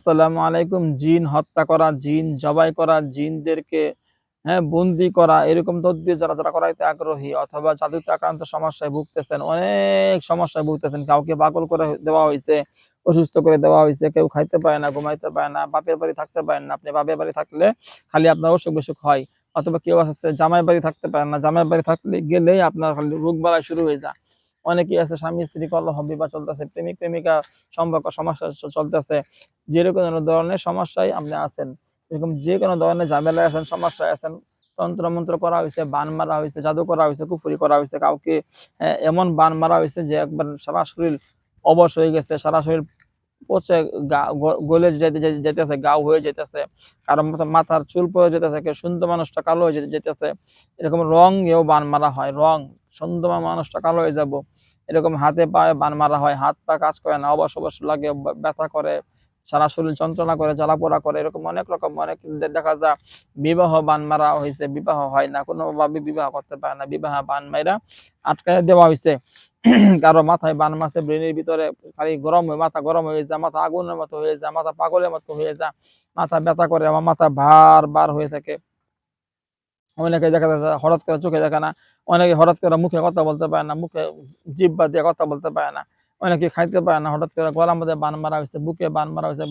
আসসালামু আলাইকুম। জিন হত্যা করা, জিন জবাই করা, জিনদেরকে বন্দী করা, এরকম তদবির যারা করাইতে আগ্রহী অথবা জাদুতে আক্রান্ত সমস্যায় ভুগতেছেন, অনেক সমস্যায় ভুগতেছেন। কাউকে পাগল করে দেওয়া হইছে, অসুস্থ করে দেওয়া হইছে, কেউ খাইতে পারে না, ঘুমাইতে পারে না, বাপের বাড়ি থাকতে পারেন না। আপনি বাপের বাড়ি থাকলে খালি আপনার অসুখ-বিসুখ হয়। অথবা কেউ আছে জামাই বাড়ি থাকতে পারেন না, জামাই বাড়ি গেলেই আপনার খালি রোগবালাই শুরু হয়ে যায়। অনেকেই আছে স্বামী-স্ত্রী কলহ বিবাদ চলতেছে, প্রেমিক-প্রেমিকা সম্পর্ক সমস্যা চলতেছে। যেরকম ধরনের সমস্যায় আপনি আছেন, এরকম যেকোনো ধরনের ঝামেলায় আছেন, সমস্যায় আছেন, তন্ত্র-মন্ত্র করা হইছে, বান মারা হইছে, জাদু করা হইছে, কুফরি করা হইছে, কাউকে এমন বান মারা হইছে যে একবার সারা শরীর অবশ হয়ে গেছে, সারা শরীর পচে গলে যাইতেছে, গাও হয়ে যাইতেছে, কারো মাথার চুল পড়ে যাইতেছে, কেউ সুন্দর মানুষটা কালো হয়ে যাইতেছে। এরকম রঙেও বান মারা হয়, রং সুন্দর মানুষটা কালো হয়ে যাব। এরকম হাতে পায়ে বান মারা হয়, হাত পা কাজ করে না, অবশ লাগে, ব্যথা করে, সারা শরীর যন্ত্রণা করে, জ্বালাপোড়া করে, এরকম অনেক রকম অনেক দেখা যায়। বিবাহ বান মারা হয়েছে, বিবাহ হয় না, কোনোভাবে বিবাহ করতে পারে না, বিবাহ বান মাইরা আটকায় দেওয়া হয়েছে। কারো মাথায় বান মারছে, ব্রেনের ভিতরে খালি গরম হয়ে মাথা গরম হয়ে যায়, মাথা আগুনের মতো হয়ে যায়, মাথা পাগলের মতো হয়ে যায়, মাথা ব্যথা করে, আমার মাথা বার হয়ে থাকে। অনেকে দেখা যাচ্ছে হঠাৎ করে চোখে দেখে না, অনেকে হঠাৎ করে মুখে কথা বলতে পারে না, মুখে জিহ্বা দিয়ে কথা বলতে পারে না, অনেকে খাইতে পারে না, হঠাৎ করে গলার মধ্যে বান মারা হয়েছে, বুকে বান মারা হয়েছে,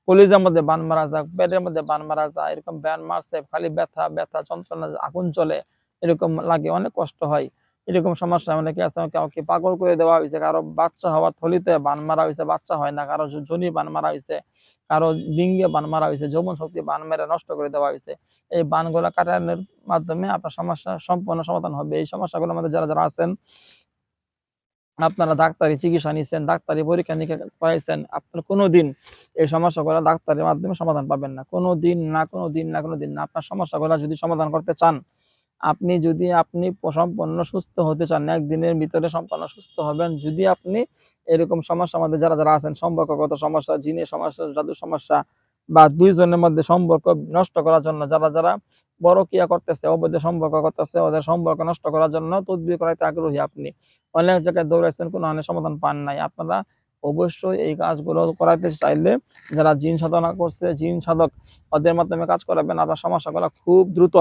কলিজার মধ্যে বান মারা যায়, পেটের মধ্যে বান মারা যায়, এরকম বান মারছে, খালি ব্যথা যন্ত্রণা, আগুন জ্বলে, এরকম লাগে, অনেক কষ্ট হয়। এরকম সমস্যা অনেকে আছে, কাউকে পাগল করে দেওয়া হয়েছে, কারো বাচ্চা হওয়ার থলিতে বান মারা হয়েছে, বাচ্চা হয় না, কারো যোনি বান মারা হয়েছে, কারো লিঙ্গে বান মারা হয়েছে, যৌবন শক্তি বান মেরে নষ্ট করে দেওয়া হয়েছে। এই বানগুলা কাটানোর মাধ্যমে আপনার সমস্যা সম্পূর্ণ সমাধান হবে। এই সমস্যাগুলোর মধ্যে যারা আছেন, আপনারা ডাক্তারি চিকিৎসা নিচ্ছেন, ডাক্তারি পরীক্ষা-নিরীক্ষা করাইছেন, আপনার কোনোদিন এই সমস্যাগুলো ডাক্তারের মাধ্যমে সমাধান পাবেন না। কোনোদিন না। আপনার সমস্যাগুলা যদি সমাধান করতে চান, আপনি সম্পূর্ণ সুস্থ হতে চান, একদিনের ভিতরে সম্পূর্ণ সুস্থ হবেন। যদি আপনি এরকম সমস্যার মধ্যে যারা আছেন, সম্পর্কগত সমস্যা, জিনের সমস্যা, জাদুর সমস্যা, বা ২ জনের মধ্যে সম্পর্ক নষ্ট করার জন্য যারা পরকীয়া করতেছে, অবৈধ সম্পর্ক করতেছে, ওদের সম্পর্ক নষ্ট করার জন্য তদবির করাইতে আগ্রহী আপনি। অনেক জায়গায় দৌড়াইছেন, কোনো সমাধান পান নাই। আপনারা অবশ্যই এই কাজগুলো করাইতে চাইলে যারা জিন সাধনা করছে, জিন সাধক, ওদের মাধ্যমে কাজ করাবেন, আপনার সমস্যাগুলো খুব দ্রুত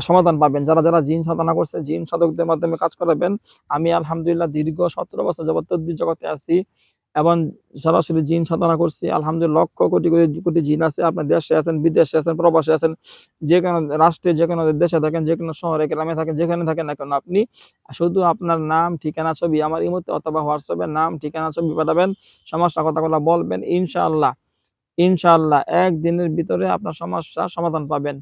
সমাধান পাবেন। যারা জিন সাধনা করছে, জিন সাধকদের মাধ্যমে কাজ করাবেন। আমি আলহামদুলিল্লাহ দীর্ঘ ১৭ বছর যাবত তদবির জগতে আছি এবং সরাসরি জিন সাধনা করছি। আলহামদুলিল্লাহ লক্ষ কোটি জিন আছে। আপনার দেশে আছেন, বিদেশে আছেন, প্রবাসে আছেন, যেকোনো রাষ্ট্রে, যেকোনো দেশে থাকেন, যেকোনো শহরে, গ্রামে থাকেন, যেখানে থাকেন না কেন, আপনি শুধু আপনার নাম, ঠিকানা, ছবি আমার ইমোতে অথবা হোয়াটসঅ্যাপে নাম, ঠিকানা, ছবি পাঠাবেন। সমস্যা কথাগুলো বলবেন। ইনশাআল্লাহ ১ দিনের ভিতরে আপনার সমস্যার সমাধান পাবেন।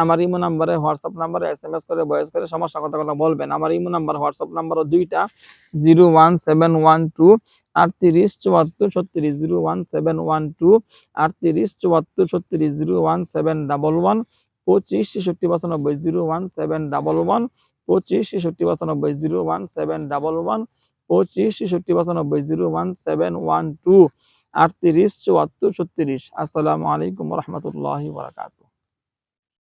আমার ইমো নাম্বারে, হোয়াটসঅ্যাপ নাম্বারে এসএমএস করে, ভয়েস করে সমস্যা কথাগুলো বলবেন। আমার ইমো নাম্বার, হোয়াটসঅ্যাপ নাম্বারও ২ টা, 01712 38 74 36, 01712 38 74 36, 01711 25 66 95, 01711 25 66 95, 01711 25 66 95, 01712 38 74 36। আসসালামু আলাইকুম ওয়া রাহমাতুল্লাহি ওয়া বারাকাতুহু।